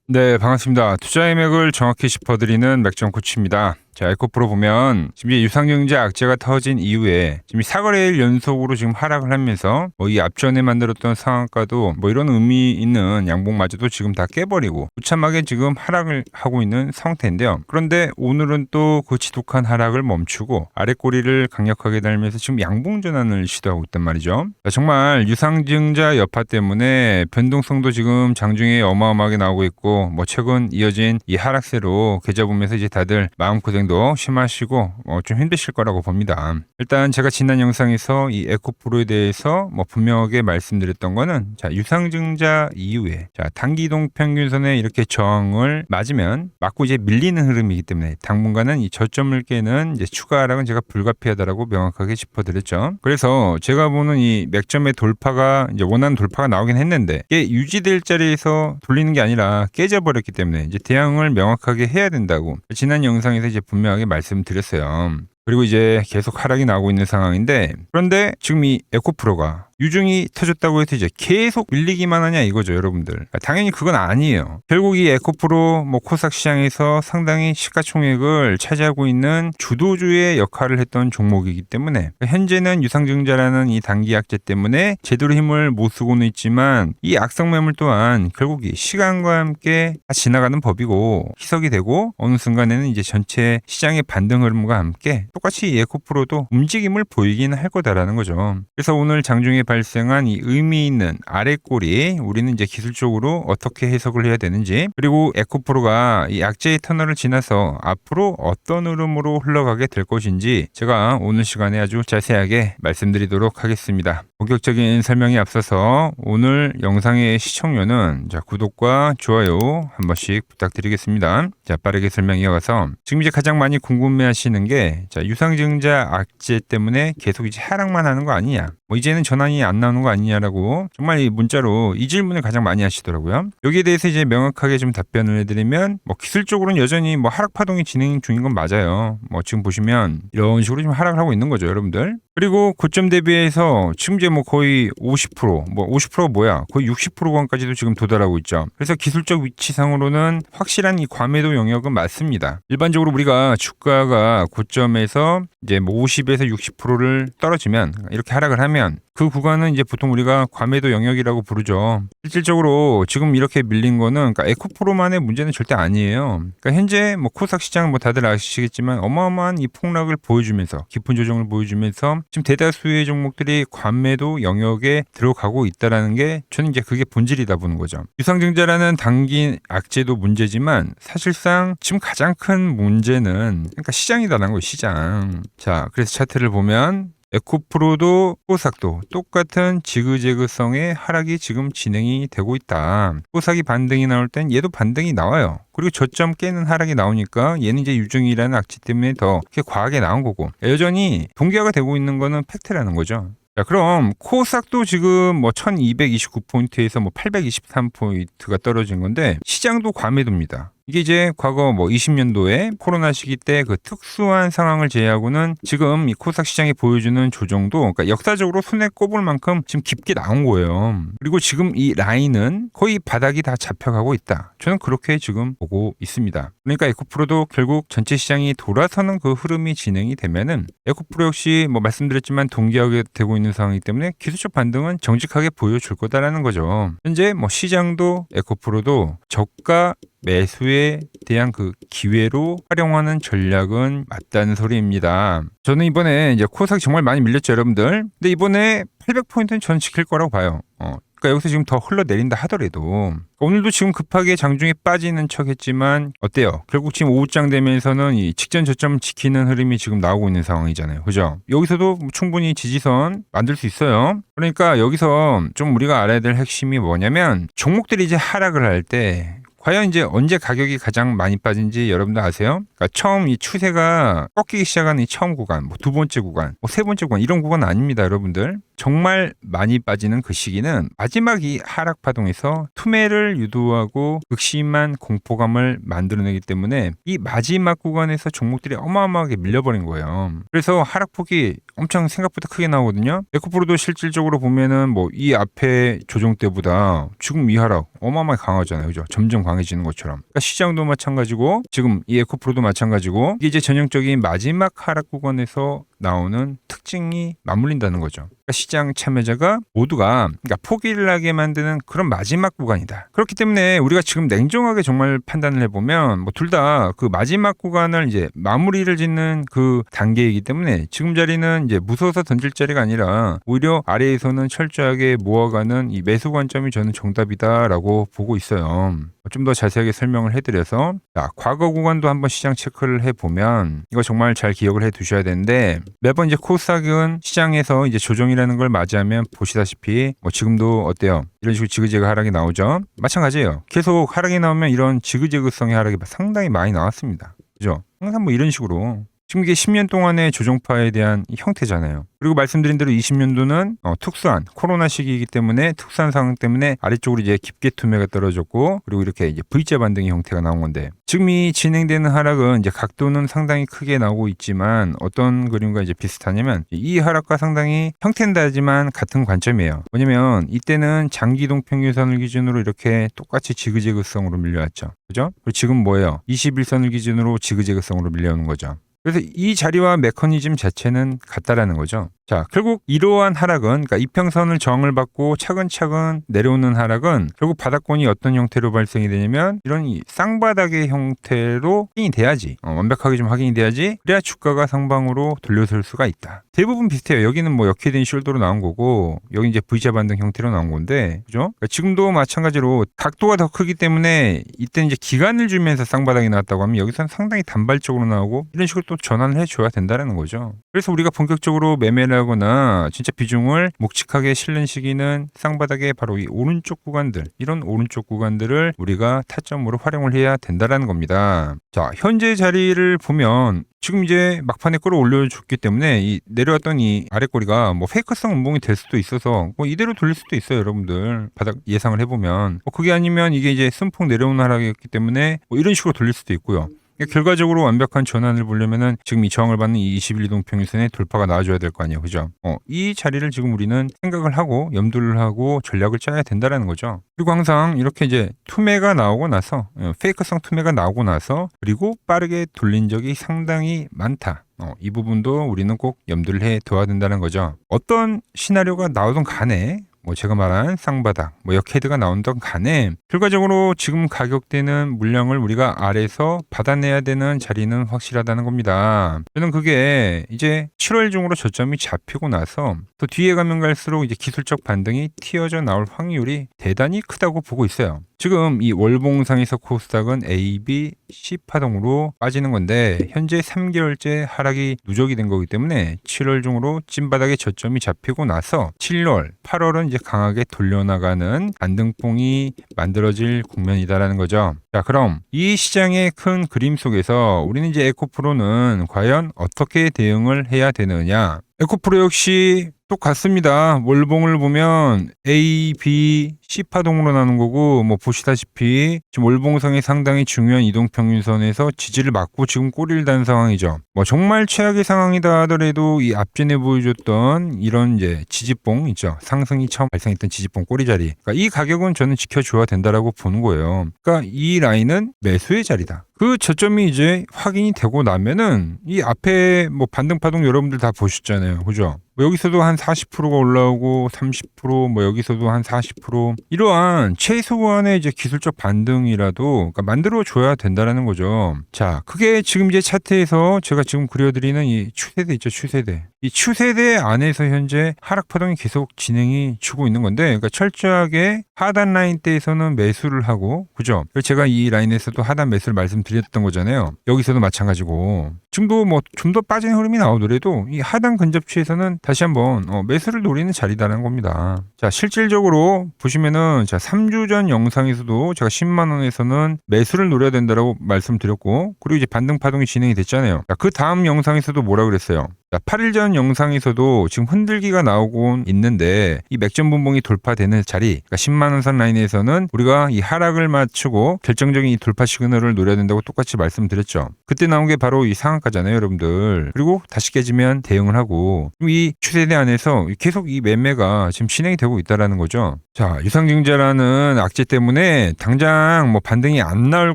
네, 반갑습니다. 투자의 맥을 정확히 짚어드리는 맥정 코치입니다. 자, 에코프로 보면 지금 이제 유상증자 악재가 터진 이후에 지금 4거래일 연속으로 지금 하락을 하면서 이 앞전에 만들었던 상한가도 이런 의미 있는 양봉마저도 지금 다 깨버리고 우참하게 지금 하락을 하고 있는 상태인데요. 그런데 오늘은 또 그 지독한 하락을 멈추고 아랫꼬리를 강력하게 달면서 지금 양봉 전환을 시도하고 있단 말이죠. 자, 정말 유상증자 여파 때문에 변동성도 지금 장중에 어마어마하게 나오고 있고 최근 이어진 이 하락세로 계좌 보면서 이제 다들 마음고생 도 심하시고 좀 힘드실 거라고 봅니다. 일단 제가 지난 영상에서 이 에코프로에 대해서 분명하게 말씀드렸던 거는 자, 유상증자 이후에 자, 단기이동 평균선에 이렇게 저항을 맞으면 맞고 이제 밀리는 흐름이기 때문에 당분간은 이 저점을 깨는 이제 추가 하락은 제가 불가피하다라고 명확하게 짚어드렸죠. 그래서 제가 보는 이 맥점의 돌파가 이제 원하는 돌파가 나오긴 했는데 이게 유지될 자리에서 돌리는 게 아니라 깨져버렸기 때문에 이제 대응을 명확하게 해야 된다고 지난 영상에서 이제 분명하게 말씀드렸어요. 그리고 이제 계속 하락이 나오고 있는 상황인데 그런데 지금 이 에코프로가 유중이 터졌다고 해서 이제 계속 밀리기만 하냐 이거죠, 여러분들. 당연히 그건 아니에요. 결국 이 에코프로 코스닥 시장에서 상당히 시가총액을 차지하고 있는 주도주의 역할을 했던 종목이기 때문에 현재는 유상증자라는 이 단기 악재 때문에 제대로 힘을 못 쓰고는 있지만 이 악성 매물 또한 결국 이 시간과 함께 지나가는 법이고 희석이 되고 어느 순간에는 이제 전체 시장의 반등 흐름과 함께 똑같이 이 에코프로도 움직임을 보이긴 할 거다라는 거죠. 그래서 오늘 장중에 발생한 이 의미 있는 아랫꼬리 우리는 이제 기술적으로 어떻게 해석을 해야 되는지 그리고 에코프로가 이 악재의 터널을 지나서 앞으로 어떤 흐름으로 흘러가게 될 것인지 제가 오늘 시간에 아주 자세하게 말씀드리도록 하겠습니다. 본격적인 설명에 앞서서 오늘 영상의 시청료는 자, 구독과 좋아요 한 번씩 부탁드리겠습니다. 자, 빠르게 설명 이어가서 지금 이제 가장 많이 궁금해하시는 게 자, 유상증자 악재 때문에 계속 이제 하락만 하는 거 아니냐? 이제는 전환이 안 나오는 거 아니냐라고 정말 이 문자로 이 질문을 가장 많이 하시더라고요. 여기에 대해서 이제 명확하게 좀 답변을 해드리면 기술적으로는 여전히 하락 파동이 진행 중인 건 맞아요. 지금 보시면 이런 식으로 좀 하락을 하고 있는 거죠, 여러분들. 그리고 고점 대비해서 지금 이제 거의 50%, 50%가 뭐야? 거의 60%권까지도 지금 도달하고 있죠. 그래서 기술적 위치상으로는 확실한 이 과매도 영역은 맞습니다. 일반적으로 우리가 주가가 고점에서 이제 50에서 60%를 떨어지면 이렇게 하락을 하면 그 구간은 이제 보통 우리가 과매도 영역이라고 부르죠. 실질적으로 지금 이렇게 밀린 거는 그러니까 에코프로만의 문제는 절대 아니에요. 그러니까 현재 코스닥 시장 다들 아시겠지만 어마어마한 이 폭락을 보여주면서 깊은 조정을 보여주면서 지금 대다수의 종목들이 과매도 영역에 들어가고 있다라는 게 저는 이제 그게 본질이다 보는 거죠. 유상증자라는 단기 악재도 문제지만 사실상 지금 가장 큰 문제는 그러니까 시장이다라는 거예요, 시장. 자, 그래서 차트를 보면 에코프로도 코스닥도 똑같은 지그재그성의 하락이 지금 진행이 되고 있다. 코스닥이 반등이 나올 땐 얘도 반등이 나와요. 그리고 저점 깨는 하락이 나오니까 얘는 이제 유중이라는 악재 때문에 더 과하게 나온 거고 여전히 동기화가 되고 있는 거는 팩트라는 거죠. 자, 그럼 코스닥도 지금 1229포인트에서 823포인트가 떨어진 건데 시장도 과매도입니다. 이게 이제 과거 20년도에 코로나 시기 때 그 특수한 상황을 제외하고는 지금 이 코스닥 시장이 보여주는 조정도 그러니까 역사적으로 손에 꼽을 만큼 지금 깊게 나온 거예요. 그리고 지금 이 라인은 거의 바닥이 다 잡혀가고 있다. 저는 그렇게 지금 보고 있습니다. 그러니까 에코프로도 결국 전체 시장이 돌아서는 그 흐름이 진행이 되면은 에코프로 역시 말씀드렸지만 동기화가 되고 있는 상황이기 때문에 기술적 반등은 정직하게 보여줄 거다라는 거죠. 현재 시장도 에코프로도 저가 매수에 대한 그 기회로 활용하는 전략은 맞다는 소리입니다. 저는 이번에 이제 코스닥 정말 많이 밀렸죠, 여러분들. 근데 이번에 800포인트는 전 지킬 거라고 봐요. 그러니까 여기서 지금 더 흘러내린다 하더라도 오늘도 지금 급하게 장중에 빠지는 척 했지만 어때요? 결국 지금 오후장 되면서는 이 직전 저점 지키는 흐름이 지금 나오고 있는 상황이잖아요. 그죠? 여기서도 충분히 지지선 만들 수 있어요. 그러니까 여기서 좀 우리가 알아야 될 핵심이 뭐냐면 종목들이 이제 하락을 할 때 과연 이제 언제 가격이 가장 많이 빠진지 여러분들 아세요? 그러니까 처음 이 추세가 꺾이기 시작하는 이 처음 구간, 두 번째 구간, 세 번째 구간 이런 구간 아닙니다, 여러분들. 정말 많이 빠지는 그 시기는 마지막 이 하락 파동에서 투매를 유도하고 극심한 공포감을 만들어내기 때문에 이 마지막 구간에서 종목들이 어마어마하게 밀려버린 거예요. 그래서 하락폭이 엄청 생각보다 크게 나오거든요. 에코프로도 실질적으로 보면은 이 앞에 조정 때보다 지금 이 하락 어마어마하게 강하잖아요, 그죠? 점점 강해지는 것처럼. 그러니까 시장도 마찬가지고 지금 이 에코프로도 마찬가지고 이게 이제 전형적인 마지막 하락 구간에서 나오는 특징이 맞물린다는 거죠. 그러니까 시장 참여자가 모두가 그러니까 포기를 하게 만드는 그런 마지막 구간이다. 그렇기 때문에 우리가 지금 냉정하게 정말 판단을 해보면 뭐 둘 다 그 마지막 구간을 이제 마무리를 짓는 그 단계이기 때문에 지금 자리는 이제 무서워서 던질 자리가 아니라 오히려 아래에서는 철저하게 모아가는 이 매수 관점이 저는 정답이다라고 보고 있어요. 좀 더 자세하게 설명을 해드려서 자, 과거 구간도 한번 시장 체크를 해보면 이거 정말 잘 기억을 해 두셔야 되는데 매번 이제 코스닥은 시장에서 이제 조정이라는 걸 맞이하면 보시다시피 뭐 지금도 어때요? 이런 식으로 지그재그 하락이 나오죠. 마찬가지예요. 계속 하락이 나오면 이런 지그재그성의 하락이 상당히 많이 나왔습니다. 그죠? 항상 뭐 이런 식으로 지금 이게 10년 동안의 조정파에 대한 형태잖아요. 그리고 말씀드린 대로 20년도는 특수한 코로나 시기이기 때문에 특수한 상황 때문에 아래쪽으로 이제 깊게 투매가 떨어졌고 그리고 이렇게 이제 V자 반등의 형태가 나온 건데 지금 이 진행되는 하락은 이제 각도는 상당히 크게 나오고 있지만 어떤 그림과 이제 비슷하냐면 이 하락과 상당히 형태는 다르지만 같은 관점이에요. 뭐냐면 이때는 장기이동 평균선을 기준으로 이렇게 똑같이 지그재그성으로 밀려왔죠. 그죠? 그리고 지금 뭐예요? 21선을 기준으로 지그재그성으로 밀려오는 거죠. 그래서 이 자리와 메커니즘 자체는 같다라는 거죠. 자, 결국 이러한 하락은 그러니까 이평선을 저항을 받고 차근차근 내려오는 하락은 결국 바닥권이 어떤 형태로 발생이 되냐면 이런 쌍바닥의 형태로 확인이 돼야지 완벽하게 좀 확인이 돼야지 그래야 주가가 상방으로 돌려설 수가 있다. 대부분 비슷해요. 여기는 뭐 역회된 숄더로 나온 거고 여기 이제 V자 반등 형태로 나온 건데 그죠? 그러니까 지금도 마찬가지로 각도가 더 크기 때문에 이때는 이제 기간을 주면서 쌍바닥이 나왔다고 하면 여기서는 상당히 단발적으로 나오고 이런 식으로 또 전환을 해줘야 된다는 거죠. 그래서 우리가 본격적으로 매매를 하거나 진짜 비중을 묵직하게 실는 시기는 쌍바닥의 바로 이 오른쪽 구간들 이런 오른쪽 구간들을 우리가 타점으로 활용을 해야 된다는 겁니다. 자, 현재 자리를 보면 지금 이제 막판에 끌어올려줬기 때문에 이 내려왔던 이 아랫꼬리가 뭐 페이커성 운봉이 될 수도 있어서 뭐 이대로 돌릴 수도 있어요. 여러분들 바닥 예상을 해보면 그게 아니면 이게 이제 순풍 내려오는 하락이었기 때문에 뭐 이런 식으로 돌릴 수도 있고요. 결과적으로 완벽한 전환을 보려면은 지금 이 저항을 받는 이 21이동 평균선의 돌파가 나와줘야 될 거 아니에요. 그죠? 이 자리를 지금 우리는 생각을 하고 염두를 하고 전략을 짜야 된다라는 거죠. 그리고 항상 이렇게 이제 투매가 나오고 나서 페이크성 투매가 나오고 나서 그리고 빠르게 돌린 적이 상당히 많다. 이 부분도 우리는 꼭 염두를 해 둬야 된다는 거죠. 어떤 시나리오가 나오든 간에 뭐 제가 말한 쌍바닥, 뭐 역헤드가 나온던 간에 결과적으로 지금 가격대는 물량을 우리가 아래에서 받아내야 되는 자리는 확실하다는 겁니다. 저는 그게 이제 7월 중으로 저점이 잡히고 나서 또 뒤에 가면 갈수록 이제 기술적 반등이 튀어져 나올 확률이 대단히 크다고 보고 있어요. 지금 이 월봉상에서 코스닥은 A, B, C 파동으로 빠지는 건데 현재 3개월째 하락이 누적이 된 거기 때문에 7월 중으로 찐바닥의 저점이 잡히고 나서 7월, 8월은 이제 강하게 돌려나가는 반등봉이 만들어질 국면이다라는 거죠. 자, 그럼 이 시장의 큰 그림 속에서 우리는 이제 에코프로는 과연 어떻게 대응을 해야 되느냐? 에코프로 역시 똑같습니다. 월봉을 보면 A, B, C 파동으로 나눈 거고 뭐 보시다시피 지금 월봉상이 상당히 중요한 이동평균선에서 지지를 막고 지금 꼬리를 단 상황이죠. 뭐 정말 최악의 상황이다 하더라도 이 앞전에 보여줬던 이런 이제 지지봉 있죠. 상승이 처음 발생했던 지지봉 꼬리 자리. 그러니까 이 가격은 저는 지켜줘야 된다라고 보는 거예요. 그러니까 이 라인은 매수의 자리다. 그 저점이 이제 확인이 되고 나면은 이 앞에 뭐 반등 파동 여러분들 다 보셨잖아요. 그죠? 뭐 여기서도 한 40%가 올라오고 30%뭐 여기서도 한 40% 이러한 최소한의 이제 기술적 반등이라도 그러니까 만들어 줘야 된다라는 거죠. 자, 그게 지금 이제 차트에서 제가 지금 그려드리는 이 추세대 있죠. 추세대. 이 추세대 안에서 현재 하락 파동이 계속 진행이 주고 있는 건데 그러니까 철저하게 하단 라인 대에서는 매수를 하고 그죠? 그래서 제가 이 라인에서도 하단 매수를 말씀드렸던 거잖아요. 여기서도 마찬가지고 지금도 뭐 좀 더 빠진 흐름이 나오더라도 이 하단 근접치에서는 다시 한번 매수를 노리는 자리다라는 겁니다. 자, 실질적으로 보시면은 자 3주 전 영상에서도 제가 10만 원에서는 매수를 노려야 된다라고 말씀드렸고 그리고 이제 반등 파동이 진행이 됐잖아요. 자, 그 다음 영상에서도 뭐라 그랬어요? 자, 8일 전 영상에서도 지금 흔들기가 나오고 있는데 이 맥점 분봉이 돌파되는 자리 그러니까 10만 원 선 라인에서는 우리가 이 하락을 맞추고 결정적인 이 돌파 시그널을 노려야 된다고 똑같이 말씀드렸죠. 그때 나온 게 바로 이 상한가잖아요, 여러분들. 그리고 다시 깨지면 대응을 하고 이 추세대 안에서 계속 이 매매가 지금 진행이 되고 있다라는 거죠. 자, 유상증자라는 악재 때문에 당장 뭐 반등이 안 나올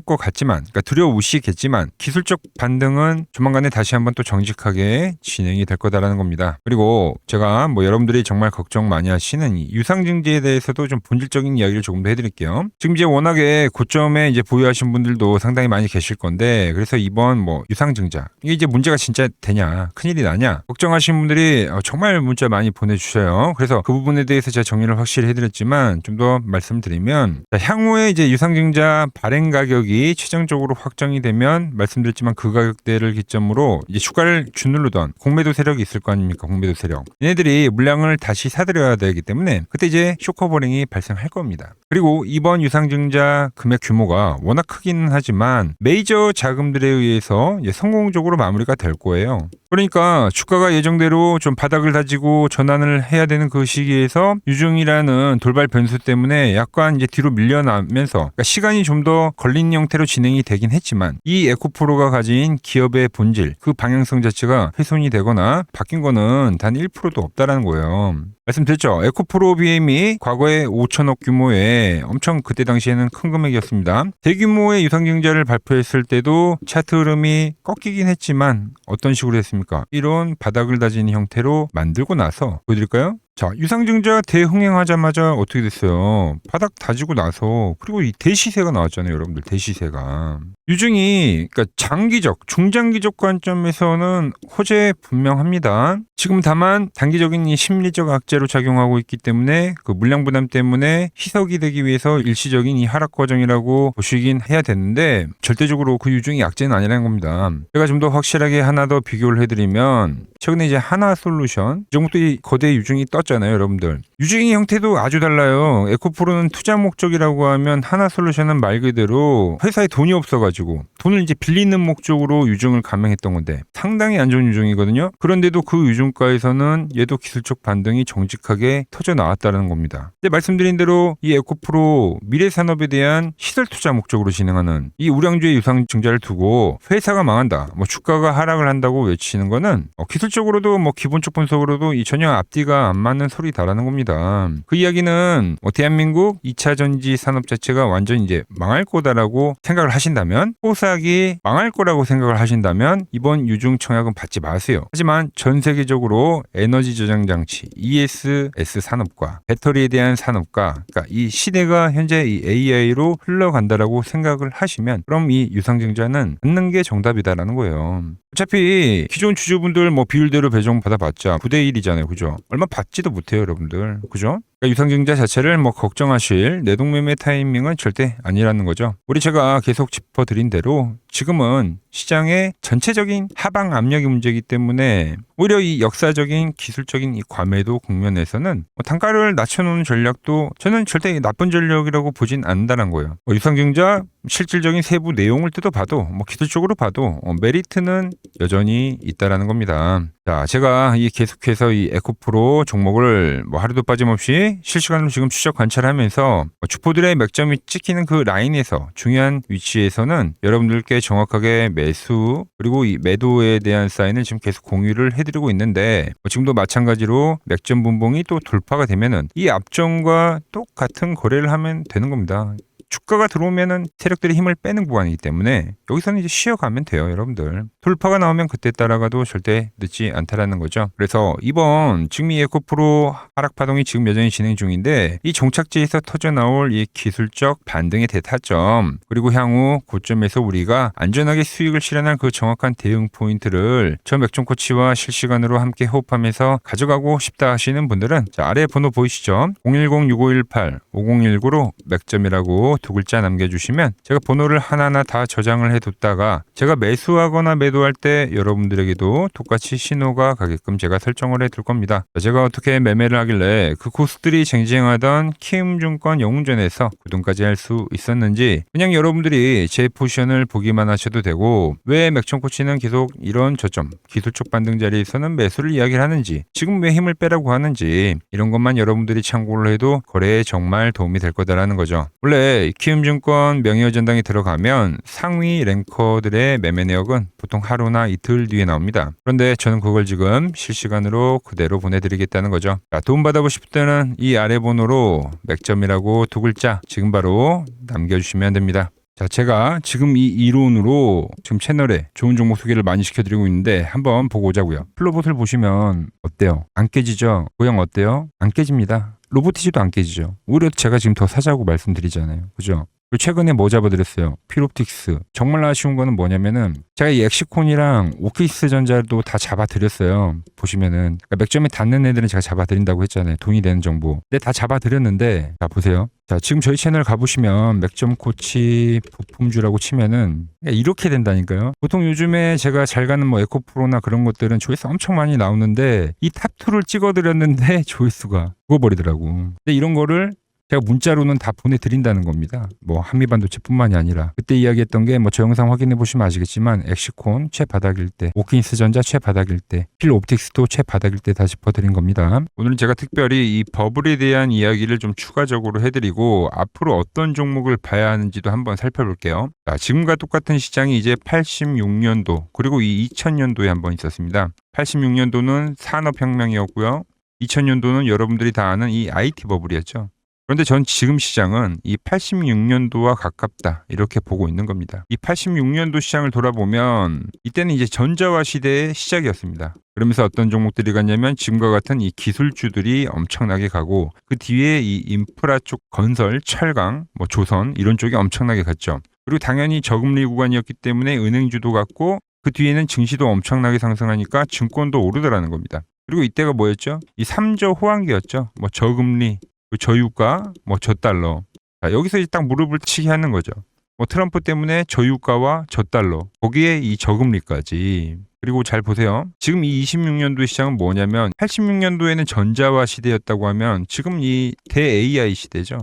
것 같지만, 그러니까 두려우시겠지만 기술적 반등은 조만간에 다시 한번 또 정직하게 진행이 될 거다라는 겁니다. 그리고 제가 뭐 여러분들이 정말 걱정 많이 하시는 이 유상증자에 대해서도 좀 본질적인 이야기를 조금 더 해드릴게요. 지금 이제 워낙에 고점에 이제 보유하신 분들도 상당히 많이 계실 건데, 그래서 이번 뭐 유상증자 이게 이제 문제가 진짜 되냐, 큰일이 나냐 걱정하시는 분들이 정말 문자 많이 보내주셔요. 그래서 그 부분에 대해서 제가 정리를 확실히 해드렸지만 좀 더 말씀드리면, 향후에 이제 유상증자 발행 가격이 최종적으로 확정이 되면 말씀드렸지만 그 가격대를 기점으로 이제 주가를 주누르던 공매도 세력이 있을 거 아닙니까? 공매도 세력. 얘네들이 물량을 다시 사들여야 되기 때문에 그때 이제 쇼커버링이 발생할 겁니다. 그리고 이번 유상증자 금액 규모가 워낙 크기는 하지만 메이저 자금들에 의해서 성공적으로 마무리가 될 거예요. 그러니까 주가가 예정대로 좀 바닥을 다지고 전환을 해야 되는 그 시기에서 유증이라는 돌발 변수 때문에 약간 이제 뒤로 밀려나면서, 그러니까 시간이 좀 더 걸린 형태로 진행이 되긴 했지만 이 에코프로가 가진 기업의 본질, 그 방향성 자체가 훼손이 되거나 바뀐 거는 단 1%도 없다라는 거예요. 말씀드렸죠. 에코프로 BM이 과거에 5천억 규모의 엄청 그때 당시에는 큰 금액이었습니다. 대규모의 유상증자를 발표했을 때도 차트 흐름이 꺾이긴 했지만 어떤 식으로 했습니까? 이런 바닥을 다지는 형태로 만들고 나서 보여드릴까요? 자, 유상증자 대흥행하자마자 어떻게 됐어요? 바닥 다지고 나서, 그리고 이 대시세가 나왔잖아요, 여러분들. 대시세가. 유증이 그러니까 장기적, 중장기적 관점에서는 호재 분명합니다. 지금 다만 단기적인 이 심리적 악재로 작용하고 있기 때문에 그 물량 부담 때문에 희석이 되기 위해서 일시적인 이 하락 과정이라고 보시긴 해야 되는데, 절대적으로 그 유증이 악재는 아니라는 겁니다. 제가 좀 더 확실하게 하나 더 비교를 해드리면, 최근에 이제 하나솔루션, 이 정도 이 거대 유증이 떴잖아요, 여러분들. 유증의 형태도 아주 달라요. 에코프로는 투자 목적이라고 하면 하나솔루션은 말 그대로 회사에 돈이 없어가지고 돈을 이제 빌리는 목적으로 유증을 감행했던 건데 상당히 안 좋은 유증이거든요. 그런데도 그 유증가에서는 얘도 기술적 반등이 정직하게 터져 나왔다는 겁니다. 근데 말씀드린 대로 이 에코프로 미래산업에 대한 시설 투자 목적으로 진행하는 이 우량주의 유상증자를 두고 회사가 망한다, 뭐 주가가 하락을 한다고 외치는 거는 기술적으로도 뭐 기본적 분석으로도 이 전혀 앞뒤가 안 맞는 소리다라는 겁니다. 그 이야기는 대한민국 2차 전지 산업 자체가 완전 이제 망할 거다라고 생각을 하신다면, 호삭이 망할 거라고 생각을 하신다면 이번 유증 청약은 받지 마세요. 하지만 전 세계적으로 에너지 저장 장치, ESS 산업과 배터리에 대한 산업과, 그러니까 이 시대가 현재 이 AI로 흘러간다라고 생각을 하시면 그럼 이 유상증자는 받는 게 정답이다라는 거예요. 어차피 기존 주주분들 뭐 비율대로 배정 받아봤자 9대 1이잖아요. 그죠? 얼마 받지도 못해요, 여러분들. 그죠? 그러니까 유상증자 자체를 뭐 걱정하실 내동매매 타이밍은 절대 아니라는 거죠. 우리 제가 계속 짚어드린 대로 지금은 시장의 전체적인 하방 압력이 문제이기 때문에 오히려 이 역사적인 기술적인 이 과매도 국면에서는 단가를 낮춰놓는 전략도 저는 절대 나쁜 전략이라고 보진 않는다는 거예요. 유상증자 실질적인 세부 내용을 뜯어봐도 뭐 기술적으로 봐도 메리트는 여전히 있다라는 겁니다. 자, 제가 이 계속해서 이 에코프로 종목을 뭐 하루도 빠짐없이 실시간으로 지금 추적 관찰하면서 주포들의 맥점이 찍히는 그 라인에서 중요한 위치에서는 여러분들께 정확하게 매수 그리고 이 매도에 대한 사인을 지금 계속 공유를 해드리고 있는데, 지금도 마찬가지로 맥점 분봉이 또 돌파가 되면은 이 앞전과 똑같은 거래를 하면 되는 겁니다. 주가가 들어오면은 세력들이 힘을 빼는 구간이기 때문에 여기서는 이제 쉬어가면 돼요, 여러분들. 돌파가 나오면 그때 따라가도 절대 늦지 않다라는 거죠. 그래서 이번 지금 이 에코프로 하락 파동이 지금 여전히 진행 중인데, 이 종착지에서 터져 나올 이 기술적 반등의 대타점, 그리고 향후 고점에서 우리가 안전하게 수익을 실현할 그 정확한 대응 포인트를 저 맥점 코치와 실시간으로 함께 호흡하면서 가져가고 싶다 하시는 분들은 자, 아래 번호 보이시죠? 010-6518-5019로 맥점이라고 두 글자 남겨주시면 제가 번호를 하나하나 다 저장을 해뒀다가 제가 매수하거나 매도할 때 여러분들에게도 똑같이 신호가 가게끔 제가 설정을 해둘 겁니다. 제가 어떻게 매매를 하길래 그 고수들이 쟁쟁하던 키움증권 영웅전에서 구동까지 할 수 있었는지, 그냥 여러분들이 제 포지션을 보기만 하셔도 되고 왜 맥점코치는 계속 이런 저점 기술적 반등 자리에서는 매수를 이야기를 하는지, 지금 왜 힘을 빼라고 하는지, 이런 것만 여러분들이 참고를 해도 거래에 정말 도움이 될 거다라는 거죠. 원래 키움증권 명예어전당에 들어가면 상위 랭커들의 매매 내역은 보통 하루나 이틀 뒤에 나옵니다. 그런데 저는 그걸 지금 실시간으로 그대로 보내드리겠다는 거죠. 자, 도움 받아보고 싶을 때는 이 아래 번호로 맥점이라고 두 글자 지금 바로 남겨주시면 됩니다. 자, 제가 지금 이 이론으로 지금 채널에 좋은 종목 소개를 많이 시켜드리고 있는데 한번 보고 오자고요. 플로봇을 보시면 어때요? 안 깨지죠? 모양 어때요? 안 깨집니다. 로보티지도 안 깨지죠. 오히려 제가 지금 더 사자고 말씀드리잖아요. 그죠? 그리고 최근에 뭐 잡아드렸어요? 필옵틱스. 정말 아쉬운 거는 뭐냐면은 제가 이 엑시콘이랑 오키스 전자도 다 잡아드렸어요. 보시면은 그러니까 맥점에 닿는 애들은 제가 잡아드린다고 했잖아요. 돈이 되는 정보. 근데 다 잡아드렸는데 자 보세요. 자 지금 저희 채널 가보시면 맥점 코치 부품주라고 치면은 이렇게 된다니까요. 보통 요즘에 제가 잘 가는 뭐 에코프로나 그런 것들은 조회수 엄청 많이 나오는데 이 탑2를 찍어드렸는데 조회수가 죽어버리더라고. 근데 이런 거를 제가 문자로는 다 보내드린다는 겁니다. 뭐 한미반도체뿐만이 아니라 그때 이야기했던 게 뭐 저 영상 확인해 보시면 아시겠지만 엑시콘 최바닥일 때, 오킨스 전자 최바닥일 때, 필옵틱스도 최바닥일 때 다 짚어드린 겁니다. 오늘은 제가 특별히 이 버블에 대한 이야기를 좀 추가적으로 해드리고 앞으로 어떤 종목을 봐야 하는지도 한번 살펴볼게요. 자, 지금과 똑같은 시장이 이제 86년도 그리고 이 2000년도에 한번 있었습니다. 86년도는 산업혁명이었고요. 2000년도는 여러분들이 다 아는 이 IT 버블이었죠. 그런데 전 지금 시장은 이 86년도와 가깝다 이렇게 보고 있는 겁니다. 이 86년도 시장을 돌아보면 이때는 이제 전자화 시대의 시작이었습니다. 그러면서 어떤 종목들이 갔냐면 지금과 같은 이 기술주들이 엄청나게 가고 그 뒤에 이 인프라 쪽 건설, 철강, 뭐 조선 이런 쪽이 엄청나게 갔죠. 그리고 당연히 저금리 구간이었기 때문에 은행주도 갔고 그 뒤에는 증시도 엄청나게 상승하니까 증권도 오르더라는 겁니다. 그리고 이때가 뭐였죠? 이 3조 호황기였죠. 뭐 저금리, 저유가, 뭐 저달러. 자, 여기서 이제 딱 무릎을 치게 하는 거죠. 뭐 트럼프 때문에 저유가와 저달러, 거기에 이 저금리까지. 그리고 잘 보세요. 지금 이 26년도 시장은 뭐냐면 86년도에는 전자화 시대였다고 하면 지금 이 대-AI 시대죠.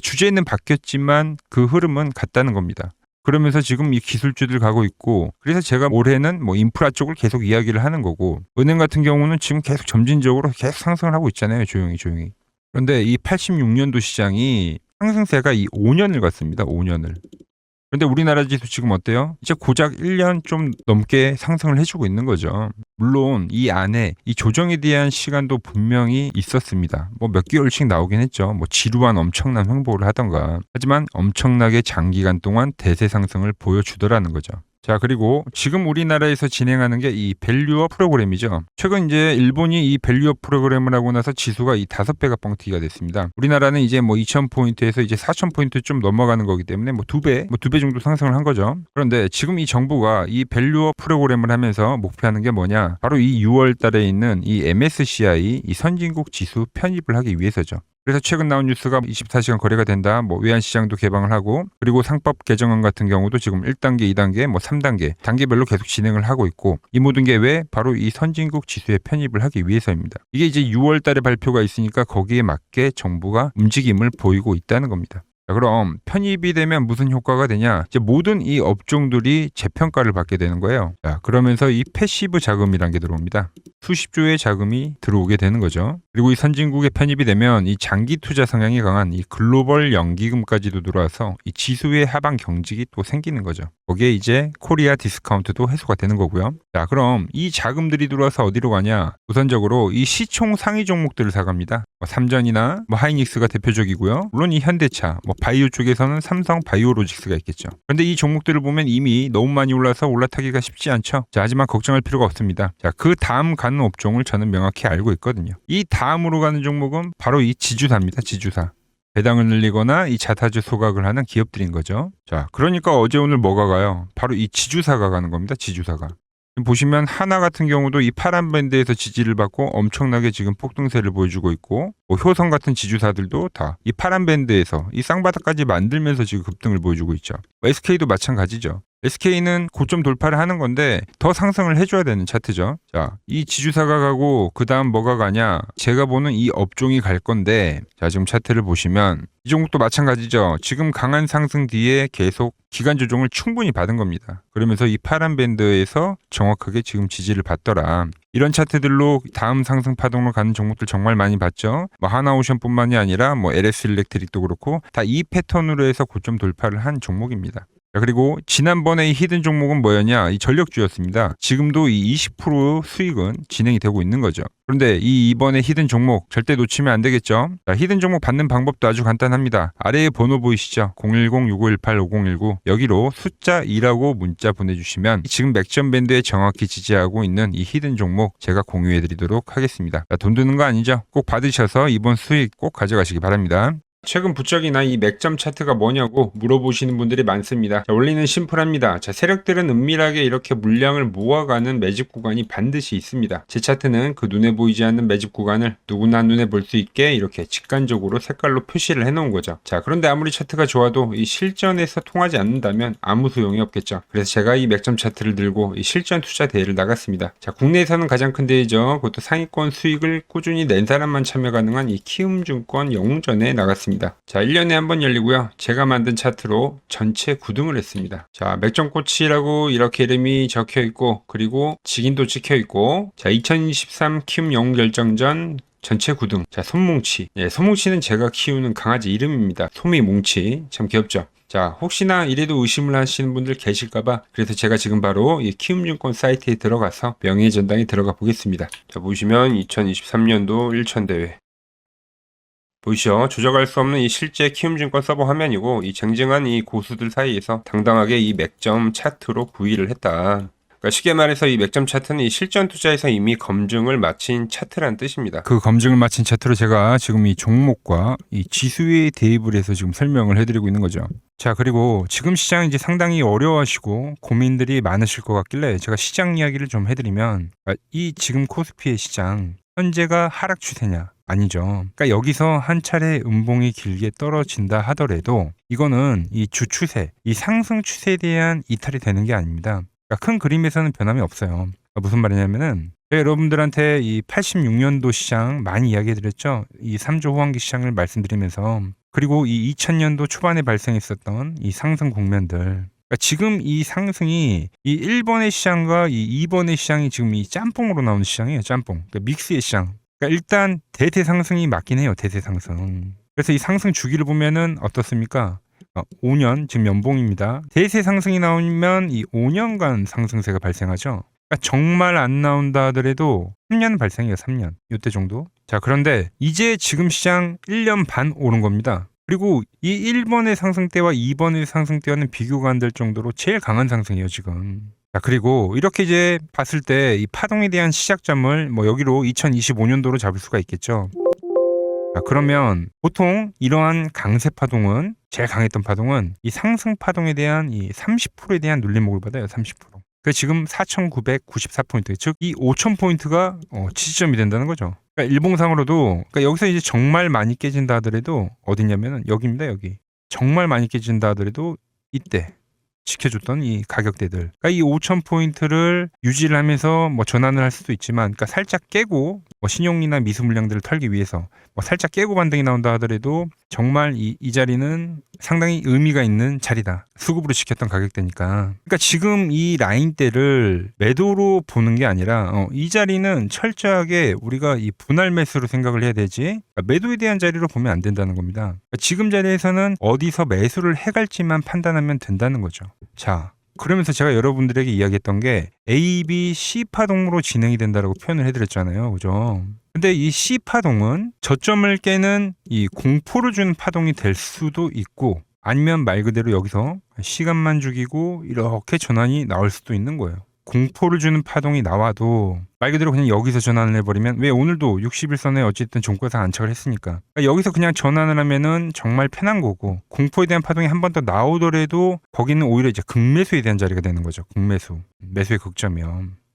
주제는 바뀌었지만 그 흐름은 같다는 겁니다. 그러면서 지금 이 기술주들 가고 있고 그래서 제가 올해는 뭐 인프라 쪽을 계속 이야기를 하는 거고 은행 같은 경우는 지금 계속 점진적으로 계속 상승을 하고 있잖아요. 조용히. 그런데 이 86년도 시장이 상승세가 이 5년을 갔습니다. 5년을. 그런데 우리나라 지수 지금 어때요? 이제 고작 1년 좀 넘게 상승을 해주고 있는 거죠. 물론 이 안에 이 조정에 대한 시간도 분명히 있었습니다. 뭐 몇 개월씩 나오긴 했죠. 뭐 지루한 엄청난 횡보를 하던가. 하지만 엄청나게 장기간 동안 대세 상승을 보여주더라는 거죠. 자, 그리고 지금 우리나라에서 진행하는 게 이 밸류업 프로그램이죠. 최근 이제 일본이 이 밸류업 프로그램을 하고 나서 지수가 이 5배가 뻥튀기가 됐습니다. 우리나라는 이제 뭐 2,000포인트에서 이제 4,000포인트 좀 넘어가는 거기 때문에 뭐 2배 정도 상승을 한 거죠. 그런데 지금 이 정부가 이 밸류업 프로그램을 하면서 목표하는 게 뭐냐? 바로 이 6월 달에 있는 이 MSCI 이 선진국 지수 편입을 하기 위해서죠. 그래서 최근 나온 뉴스가 24시간 거래가 된다. 뭐 외환시장도 개방을 하고 그리고 상법 개정안 같은 경우도 지금 1단계, 2단계, 뭐 3단계 단계별로 계속 진행을 하고 있고 이 모든 게 왜? 바로 이 선진국 지수에 편입을 하기 위해서입니다. 이게 이제 6월 달에 발표가 있으니까 거기에 맞게 정부가 움직임을 보이고 있다는 겁니다. 자, 그럼 편입이 되면 무슨 효과가 되냐? 이제 모든 이 업종들이 재평가를 받게 되는 거예요. 자, 그러면서 이 패시브 자금이라는 게 들어옵니다. 수십조의 자금이 들어오게 되는 거죠. 그리고 이 선진국에 편입이 되면 이 장기 투자 성향이 강한 이 글로벌 연기금까지도 들어와서 이 지수의 하방 경직이 또 생기는 거죠. 거기에 이제 코리아 디스카운트도 해소가 되는 거고요. 자, 그럼 이 자금들이 들어와서 어디로 가냐? 우선적으로 이 시총 상위 종목들을 사갑니다. 뭐 삼전이나 뭐 하이닉스가 대표적이고요. 물론 이 현대차, 뭐 바이오 쪽에서는 삼성 바이오로직스가 있겠죠. 그런데 이 종목들을 보면 이미 너무 많이 올라서 올라타기가 쉽지 않죠. 자, 하지만 걱정할 필요가 없습니다. 자, 그 다음 가는 업종을 저는 명확히 알고 있거든요. 이 다음으로 가는 종목은 바로 이 지주사입니다. 지주사. 배당을 늘리거나 이 자타주 소각을 하는 기업들인 거죠. 자, 그러니까 어제 오늘 뭐가 가요? 바로 이 지주사가 가는 겁니다. 지주사가. 보시면 하나 같은 경우도 이 파란 밴드에서 지지를 받고 엄청나게 지금 폭등세를 보여주고 있고 뭐 효성 같은 지주사들도 다 이 파란 밴드에서 이 쌍바닥까지 만들면서 지금 급등을 보여주고 있죠. SK도 마찬가지죠. SK는 고점 돌파를 하는 건데 더 상승을 해줘야 되는 차트죠. 자, 이 지주사가 가고 그 다음 뭐가 가냐? 제가 보는 이 업종이 갈 건데, 자 지금 차트를 보시면 이 종목도 마찬가지죠. 지금 강한 상승 뒤에 계속 기간 조정을 충분히 받은 겁니다. 그러면서 이 파란 밴드에서 정확하게 지금 지지를 받더라. 이런 차트들로 다음 상승 파동으로 가는 종목들 정말 많이 봤죠. 뭐 하나오션뿐만이 아니라 뭐 LS 일렉트릭도 그렇고 다 이 패턴으로 해서 고점 돌파를 한 종목입니다. 자, 그리고 지난번에 이 히든 종목은 뭐였냐? 이 전력주였습니다. 지금도 이 20% 수익은 진행이 되고 있는 거죠. 그런데 이번에 히든 종목 절대 놓치면 안 되겠죠? 자, 히든 종목 받는 방법도 아주 간단합니다. 아래에 번호 보이시죠? 010-6518-5019 여기로 숫자 2라고 문자 보내주시면 지금 맥점 밴드에 정확히 지지하고 있는 이 히든 종목 제가 공유해드리도록 하겠습니다. 자, 돈 드는 거 아니죠? 꼭 받으셔서 이번 수익 꼭 가져가시기 바랍니다. 최근 부쩍이나 이 맥점 차트가 뭐냐고 물어보시는 분들이 많습니다. 자, 원리는 심플합니다. 자, 세력들은 은밀하게 이렇게 물량을 모아가는 매집 구간이 반드시 있습니다. 제 차트는 그 눈에 보이지 않는 매집 구간을 누구나 눈에 볼 수 있게 이렇게 직관적으로 색깔로 표시를 해놓은 거죠. 자, 그런데 아무리 차트가 좋아도 이 실전에서 통하지 않는다면 아무 소용이 없겠죠. 그래서 제가 이 맥점 차트를 들고 이 실전 투자 대회를 나갔습니다. 자, 국내에서는 가장 큰 대회죠. 그것도 상위권 수익을 꾸준히 낸 사람만 참여 가능한 이 키움증권 영웅전에 나갔습니다. 자, 1년에 한 번 열리고요. 제가 만든 차트로 전체 9등을 했습니다. 자, 맥점코치라고 이렇게 이름이 적혀 있고, 그리고 직인도 찍혀 있고, 자, 2023 키움 영웅 결정전 전체 9등. 자, 손뭉치. 예, 손뭉치는 제가 키우는 강아지 이름입니다. 소미뭉치. 참 귀엽죠? 자, 혹시나 이래도 의심을 하시는 분들 계실까봐 그래서 제가 지금 바로 이 키움증권 사이트에 들어가서 명예의 전당에 들어가 보겠습니다. 자, 보시면 2023년도 1천대회. 보이시죠? 조작할 수 없는 이 실제 키움증권 서버 화면이고 이 쟁쟁한 이 고수들 사이에서 당당하게 이 맥점 차트로 구의를 했다. 그러니까 쉽게 말해서 이 맥점 차트는 이 실전 투자에서 이미 검증을 마친 차트란 뜻입니다. 그 검증을 마친 차트로 제가 지금 이 종목과 이 지수에 대입을 해서 지금 설명을 해드리고 있는 거죠. 자, 그리고 지금 시장 이제 상당히 어려워하시고 고민들이 많으실 것 같길래 제가 시장 이야기를 좀 해드리면 이 지금 코스피의 시장 현재가 하락 추세냐? 아니죠. 그러니까 여기서 한 차례 음봉이 길게 떨어진다 하더라도 이거는 이 주추세, 이 상승 추세에 대한 이탈이 되는 게 아닙니다. 그러니까 큰 그림에서는 변함이 없어요. 무슨 말이냐면은 제가 여러분들한테 이 86년도 시장 많이 이야기해드렸죠. 이 3조 호황기 시장을 말씀드리면서 그리고 이 2000년도 초반에 발생했었던 이 상승 국면들. 그러니까 지금 이 상승이 이 1번의 시장과 이 2번의 시장이 지금 이 짬뽕으로 나오는 시장이에요. 짬뽕. 그러니까 믹스의 시장. 그러니까 일단 대세 상승이 맞긴 해요. 대세 상승. 그래서 이 상승 주기를 보면은 어떻습니까? 5년 지금 연봉입니다. 대세 상승이 나오면 이 5년간 상승세가 발생하죠. 그러니까 정말 안 나온다 하더라도 3년 발생해요. 3년. 이때 정도. 자, 그런데 이제 지금 시장 1년 반 오른 겁니다. 그리고 이 1번의 상승 때와 2번의 상승 때와는 비교가 안 될 정도로 제일 강한 상승이에요, 지금. 자, 그리고 이렇게 이제 봤을 때 이 파동에 대한 시작점을 뭐 여기로 2025년도로 잡을 수가 있겠죠. 자, 그러면 보통 이러한 강세 파동은 제일 강했던 파동은 이 상승 파동에 대한 이 30%에 대한 눌림목을 받아요. 30%. 그래서 지금 4,994포인트, 즉 이 5,000포인트가 지지점이 된다는 거죠. 그러니까 일봉상으로도 그러니까 여기서 이제 정말 많이 깨진다 하더라도 어디냐면은 여기입니다. 여기. 정말 많이 깨진다 하더라도 이때 지켜줬던 이 가격대들. 그러니까 이 5,000포인트를 유지를 하면서 뭐 전환을 할 수도 있지만, 그러니까 살짝 깨고 뭐 신용이나 미수 물량들을 털기 위해서 뭐 살짝 깨고 반등이 나온다 하더라도 정말 이 자리는 상당히 의미가 있는 자리다. 수급으로 지켰던 가격대니까. 그러니까 지금 이 라인대를 매도로 보는 게 아니라 이 자리는 철저하게 우리가 이 분할 매수로 생각을 해야 되지, 그러니까 매도에 대한 자리로 보면 안 된다는 겁니다. 그러니까 지금 자리에서는 어디서 매수를 해갈지만 판단하면 된다는 거죠. 자, 그러면서 제가 여러분들에게 이야기했던 게 A, B, C 파동으로 진행이 된다라고 표현을 해드렸잖아요. 그죠? 근데 이 C 파동은 저점을 깨는 이 공포를 주는 파동이 될 수도 있고, 아니면 말 그대로 여기서 시간만 죽이고 이렇게 전환이 나올 수도 있는 거예요. 공포를 주는 파동이 나와도 말 그대로 그냥 여기서 전환을 해버리면, 왜 오늘도 60일선에 어쨌든 종가상 안착을 했으니까, 그러니까 여기서 그냥 전환을 하면은 정말 편한 거고, 공포에 대한 파동이 한 번 더 나오더라도 거기는 오히려 이제 극매수에 대한 자리가 되는 거죠. 극매수, 매수의 극점이요.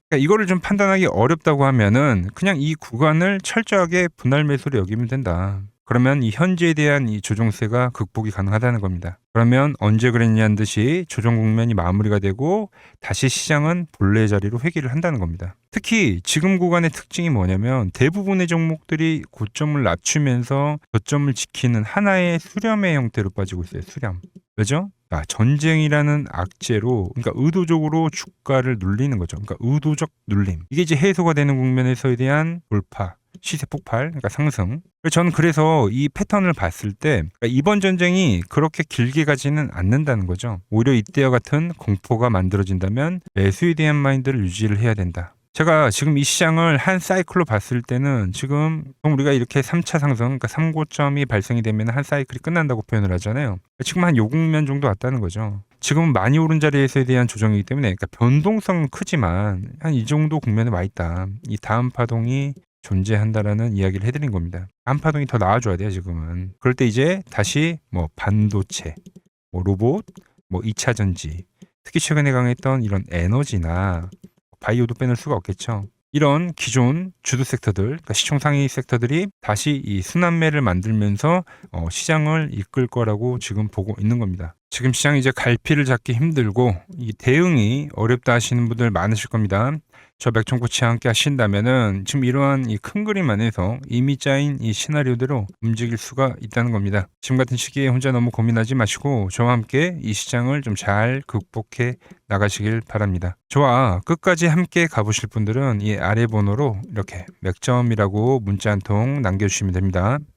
그러니까 이거를 좀 판단하기 어렵다고 하면은 그냥 이 구간을 철저하게 분할 매수로 여기면 된다. 그러면 이 현재에 대한 이 조정세가 극복이 가능하다는 겁니다. 그러면 언제 그랬냐는 듯이 조정 국면이 마무리가 되고 다시 시장은 본래 자리로 회귀를 한다는 겁니다. 특히 지금 구간의 특징이 뭐냐면 대부분의 종목들이 고점을 낮추면서 저점을 지키는 하나의 수렴의 형태로 빠지고 있어요. 수렴. 왜죠? 전쟁이라는 악재로, 그러니까 의도적으로 주가를 눌리는 거죠. 그러니까 의도적 눌림. 이게 이제 해소가 되는 국면에서에 대한 돌파, 시세 폭발, 그러니까 상승. 저는 그래서 이 패턴을 봤을 때 그러니까 이번 전쟁이 그렇게 길게 가지는 않는다는 거죠. 오히려 이때와 같은 공포가 만들어진다면 매수에 대한 마인드를 유지를 해야 된다. 제가 지금 이 시장을 한 사이클로 봤을 때는 지금 우리가 이렇게 3차 상승, 그러니까 3고점이 발생이 되면 한 사이클이 끝난다고 표현을 하잖아요. 지금 한 요 국면 정도 왔다는 거죠. 지금은 많이 오른 자리에서에 대한 조정이기 때문에 그러니까 변동성은 크지만 한 이 정도 국면에 와 있다. 이 다음 파동이 존재한다라는 이야기를 해드린 겁니다. 다음 파동이 더 나와줘야 돼요, 지금은. 그럴 때 이제 다시 뭐 반도체, 뭐 로봇, 뭐 2차 전지, 특히 최근에 강했던 이런 에너지나 바이오도 빼놓을 수가 없겠죠. 이런 기존 주도 섹터들, 그러니까 시총 상위 섹터들이 다시 이 순환매를 만들면서 시장을 이끌 거라고 지금 보고 있는 겁니다. 지금 시장이 이제 갈피를 잡기 힘들고 이 대응이 어렵다 하시는 분들 많으실 겁니다. 저 맥종코치와 함께 하신다면은 지금 이러한 이 큰 그림 안에서 이미 짜인 이 시나리오대로 움직일 수가 있다는 겁니다. 지금 같은 시기에 혼자 너무 고민하지 마시고 저와 함께 이 시장을 좀 잘 극복해 나가시길 바랍니다. 저와 끝까지 함께 가보실 분들은 이 아래 번호로 이렇게 맥점이라고 문자 한 통 남겨주시면 됩니다.